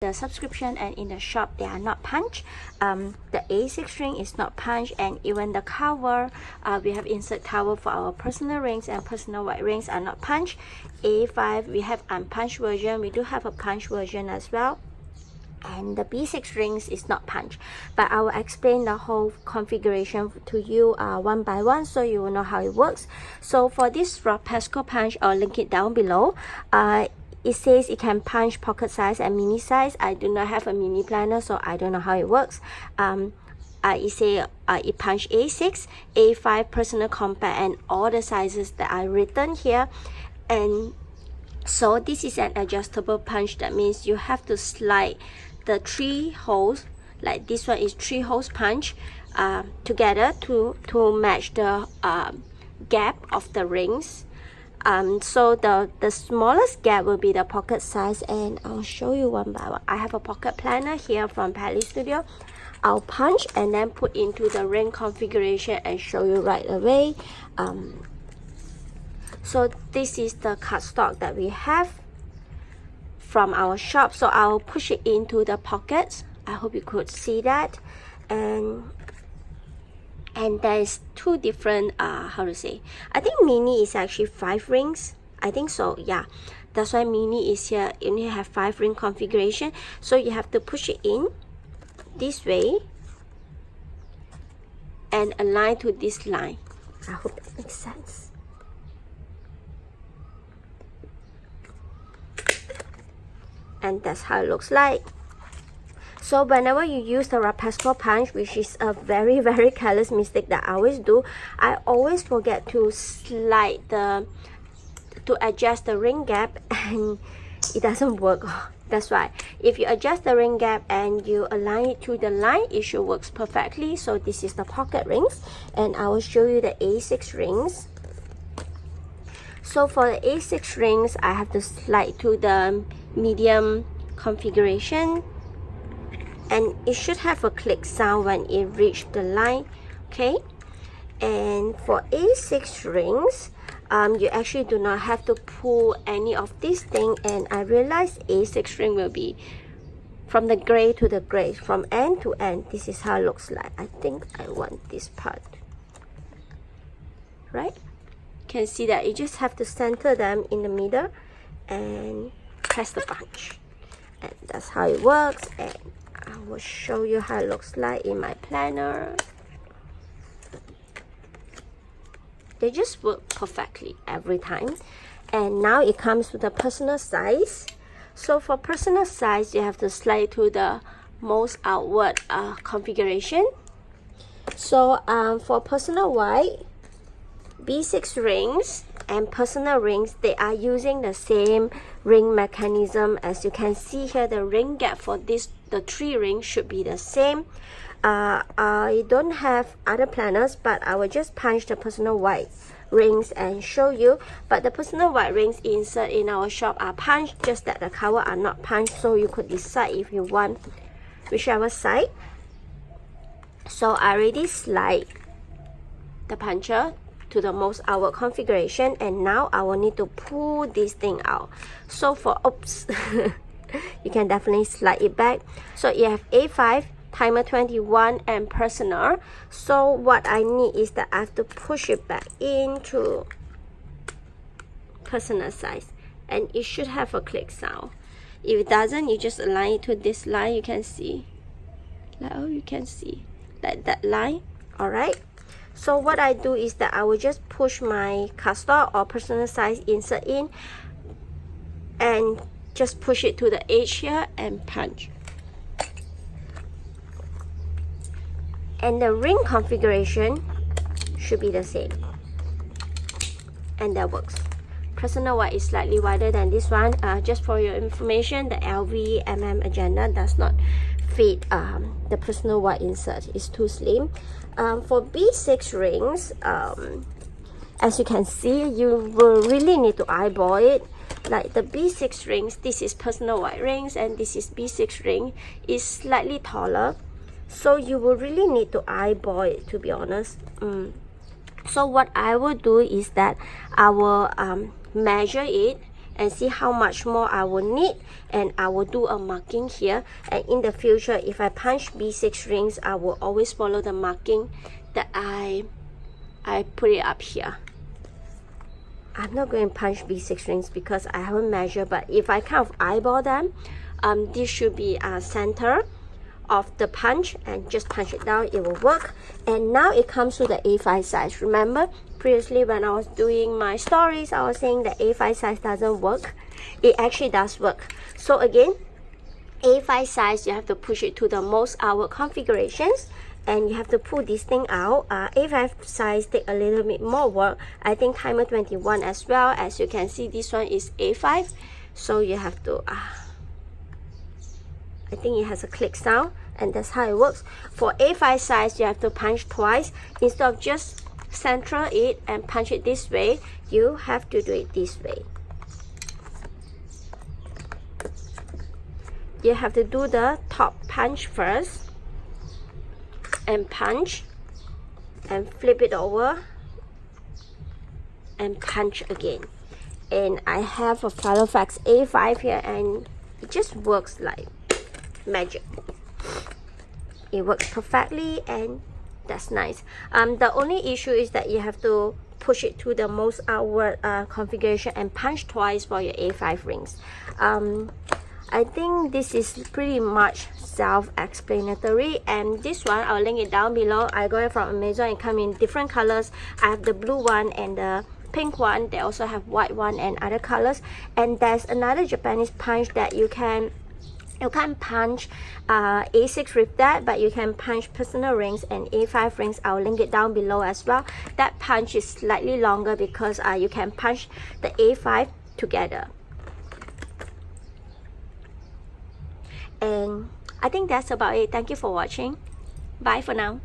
the subscription and in the shop they are not punched. The A6 ring is not punched, and even the cover, we have insert cover for our personal rings and personal white rings are not punched. A5 we have unpunched version, we do have a punched version as well. And the B6 rings is not punched, but I will explain the whole configuration to you one by one so you will know how it works. So for this Rapesco Punch, I'll link it down below. It says it can punch pocket size and mini size. I do not have a mini planner, so I don't know how it works. It says it punch A6, A5, personal compact, and all the sizes that are written here. And so this is an adjustable punch. That means you have to slide the 3 holes, like this one is 3 holes punch together to match the gap of the rings. So the smallest gap will be the pocket size, and I'll show you one by one. I have a pocket planner here from Pally Studio. I'll punch and then put into the ring configuration and show you right away. So this is the cardstock that we have from our shop, so I'll push it into the pockets. I hope you could see that. And there's 2 different how to say, I think mini is actually 5 rings, I think so, yeah, that's why mini is here. You only have 5 ring configuration, so you have to push it in this way and align to this line. I hope that makes sense. And that's how it looks like. So whenever you use the Rapesco Punch, which is a very careless mistake that I always do, I always forget to slide to adjust the ring gap, and it doesn't work. That's why if you adjust the ring gap and you align it to the line, it should work perfectly. So this is the pocket rings, and I will show you the A6 rings. So for the A6 rings, I have to slide to the medium configuration, and it should have a click sound when it reaches the line, okay? And for A6 rings, you actually do not have to pull any of this thing, and I realized A6 ring will be from the gray to the gray, from end to end. This is how it looks like. I think I want this part, right? Can see that you just have to center them in the middle and press the punch, and that's how it works. And I will show you how it looks like in my planner. They just work perfectly every time. And now it comes to the personal size. So for personal size, you have to slide to the most outward configuration. So for personal white, B6 rings and personal rings, they are using the same ring mechanism. As you can see here, the ring gap for the 3 rings should be the same. I don't have other planners, but I will just punch the personal white rings and show you. But the personal white rings insert in our shop are punched, just that the cover are not punched, so you could decide if you want whichever side. So I already slide the puncher to the most outward configuration, and now I will need to pull this thing out. So for oops you can definitely slide it back. So you have A5, timer 21, and personal. So what I need is that I have to push it back into personal size, and it should have a click sound. If it doesn't, you just align it to this line. You can see, like, oh, you can see like that line. All right, so what I do is that I will just push my cardstock or personal size insert in and just push it to the edge here and punch. And the ring configuration should be the same, and that works. Personal white is slightly wider than this one. Just for your information, the LV agenda does not fit the personal white insert. It's too slim. For B6 rings, as you can see, you will really need to eyeball it. Like the B6 rings, this is personal white rings, and this is B6 ring, is slightly taller. So you will really need to eyeball it, to be honest. So what I will do is that I will measure it and see how much more I will need, and I will do a marking here. And in the future, if I punch B6 rings, I will always follow the marking that I put it up here. I'm not going to punch B6 rings because I haven't measured, but if I kind of eyeball them, this should be center of the punch, and just punch it down, it will work. And now it comes to the A5 size. Remember previously when I was doing my stories, I was saying that A5 size doesn't work. It actually does work. So again, A5 size, you have to push it to the most outward configurations, and you have to pull this thing out. A5 size take a little bit more work. I think timer 21 as well. As you can see, this one is A5, so you have to I think it has a click sound, and that's how it works. For A5 size, you have to punch twice. Instead of just center it and punch it this way, you have to do it this way. You have to do the top punch first, and punch, and flip it over, and punch again. And I have a Filofax A5 here, and it just works like magic. It works perfectly, and that's nice. The only issue is that you have to push it to the most outward configuration and punch twice for your A5 rings. I think this is pretty much self-explanatory, and this one I'll link it down below. I got it from Amazon. It comes in different colors. I have the blue one and the pink one. They also have white one and other colors. And there's another Japanese punch that you can't punch A6 with that, but you can punch personal rings and A5 rings. I'll link it down below as well. That punch is slightly longer because you can punch the A5 together. And I think that's about it. Thank you for watching. Bye for now.